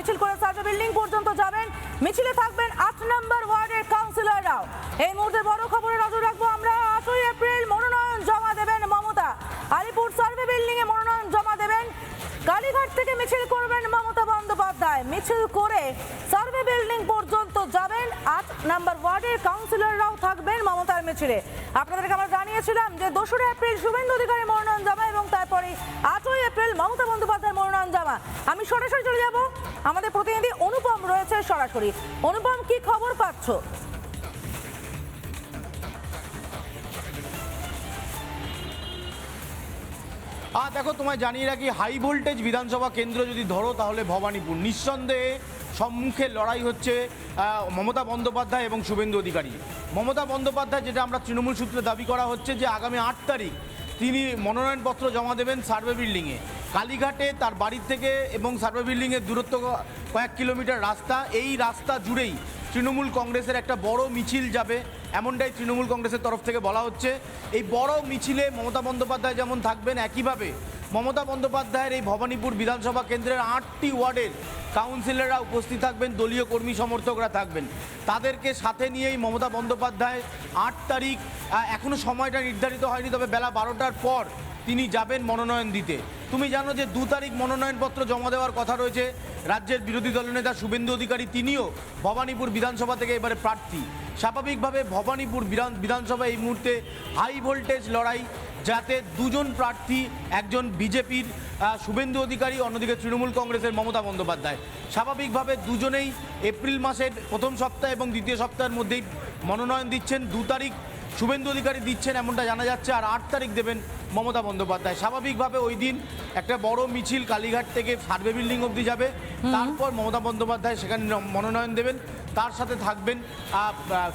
মিছিল করে survey building পর্যন্ত যাবেন। মিছিলে থাকবেন 8 নম্বর ওয়ার্ডের কাউন্সিলররাও। এই মুহূর্তে বড় খবরে নজর রাখবো আমরা। 8ই এপ্রিল মনোনয়ন জমা দেবেন মমতা। আলিপুর সার্ভে বিল্ডিং এ মনোনয়ন জমা দেবেন। কালীঘাট থেকে মিছিল করবেন মমতা বন্দ্যোপাধ্যায়। মিছিল করে সার্ভে বিল্ডিং পর্যন্ত যাবেন। 8 নম্বর ওয়ার্ডের কাউন্সিলররাও থাকবেন মমতার মিছিলে। আপনাদেরকে আমরা জানিয়েছিলাম যে 2রা এপ্রিল শুভেন্দু অধিকারী মনোনয়ন জমা এবং তারপরে 8ই এপ্রিল মমতা বন্দ্যোপাধ্যায় মনোনয়ন জমা। আমি সরাসরি চলে যাব, আমাদের প্রতিনিধি অনুপম রয়েছে সরাসরি। অনুপম, কি খবর পাচ্ছ? দেখো, তোমায় জানিয়ে রাখি, হাই ভোল্টেজ বিধানসভা কেন্দ্র যদি ধরো তাহলে ভবানীপুর। নিঃসন্দেহে সম্মুখে লড়াই হচ্ছে মমতা বন্দ্যোপাধ্যায় এবং শুভেন্দু অধিকারী। মমতা বন্দ্যোপাধ্যায়, যেটা আমরা তৃণমূল সূত্রে দাবি করা হচ্ছে যে আগামী 8 তারিখ তিনি মনোনয়নপত্র জমা দেবেন সার্ভে বিল্ডিংয়ে। কালীঘাটে তার বাড়ির থেকে এবং সার্ভে বিল্ডিংয়ের দূরত্ব কয়েক কিলোমিটার রাস্তা। এই রাস্তা জুড়েই তৃণমূল কংগ্রেসের একটা বড় মিছিল যাবে, এমনটাই তৃণমূল কংগ্রেসের তরফ থেকে বলা হচ্ছে। এই বড় মিছিলে মমতা বন্দ্যোপাধ্যায় যেমন থাকবেন, একইভাবে মমতা বন্দ্যোপাধ্যায়ের এই ভবানীপুর বিধানসভা কেন্দ্রের 8টি ওয়ার্ডের কাউন্সিলররা উপস্থিত থাকবেন, দলীয় কর্মী সমর্থকরা থাকবেন। তাদেরকে সাথে নিয়েই মমতা বন্দ্যোপাধ্যায় 8 তারিখ, এখনও সময়টা নির্ধারিত হয়নি, তবে বেলা 12টার পর তিনি যাবেন মনোনয়ন দিতে। তুমি জানো যে 2 তারিখ মনোনয়নপত্র জমা দেওয়ার কথা রয়েছে। রাজ্যের বিরোধী দলনেতা শুভেন্দু অধিকারী তিনিও ভবানীপুর বিধানসভা থেকে এবারে প্রার্থী। স্বাভাবিকভাবে ভবানীপুর বিধানসভা এই মুহূর্তে হাই ভোল্টেজ লড়াই, যাতে দুজন প্রার্থী, একজন বিজেপির শুভেন্দু অধিকারী, অন্যদিকে তৃণমূল কংগ্রেসের মমতা বন্দ্যোপাধ্যায়। স্বাভাবিকভাবে দুজনেই এপ্রিল মাসের প্রথম সপ্তাহ এবং দ্বিতীয় সপ্তাহের মধ্যেই মনোনয়ন দিচ্ছেন। 2 তারিখ শুভেন্দু অধিকারী দিচ্ছেন এমনটা জানা যাচ্ছে, আর 8 তারিখ দেবেন মমতা বন্দ্যোপাধ্যায়। স্বাভাবিকভাবে ওই দিন একটা বড় মিছিল কালীঘাট থেকে সার্ভে বিল্ডিং অবধি যাবে। তারপর মমতা বন্দ্যোপাধ্যায় সেখানে মনোনয়ন দেবেন। তার সাথে থাকবেন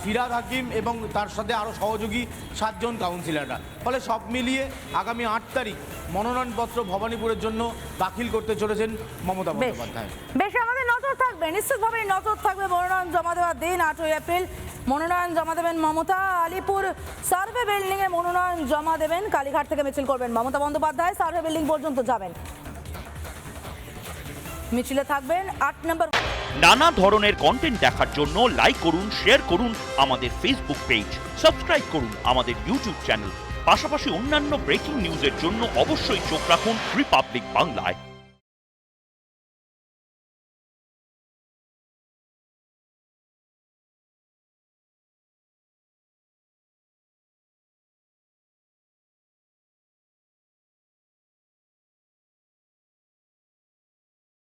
ফিরহাদ হাকিম এবং তার সাথে আরও সহযোগী 7 জন কাউন্সিলররা। ফলে সব মিলিয়ে আগামী 8 তারিখ মনোনয়নপত্র ভবানীপুরের জন্য দাখিল করতে চলেছেন মমতা বন্দ্যোপাধ্যায়। বেশ, আমাদের নজর থাকবে, নিশ্চিতভাবে নজর থাকবে মনোনয়ন জমা দেওয়ার দিন 8ই এপ্রিল মনোনয়ন জমা দেবেন মমতা। আলিপুর সার্ভে বিল্ডিং এ মনোনয়ন জমা দেবেন। কালীঘাট থেকে মিছিল করবেন মমতা বন্দ্যোপাধ্যায়, সার্ভে বিল্ডিং পর্যন্ত যাবেন। মিছিলে থাকবেন 8 নম্বর। নানা ধরনের কন্টেন্ট দেখার জন্য লাইক করুন, শেয়ার করুন আমাদের ফেসবুক পেজ, সাবস্ক্রাইব করুন আমাদের ইউটিউব চ্যানেল। পাশাপাশি অন্যান্য ব্রেকিং নিউজের জন্য অবশ্যই চোখ রাখুন রিপাবলিক বাংলায়।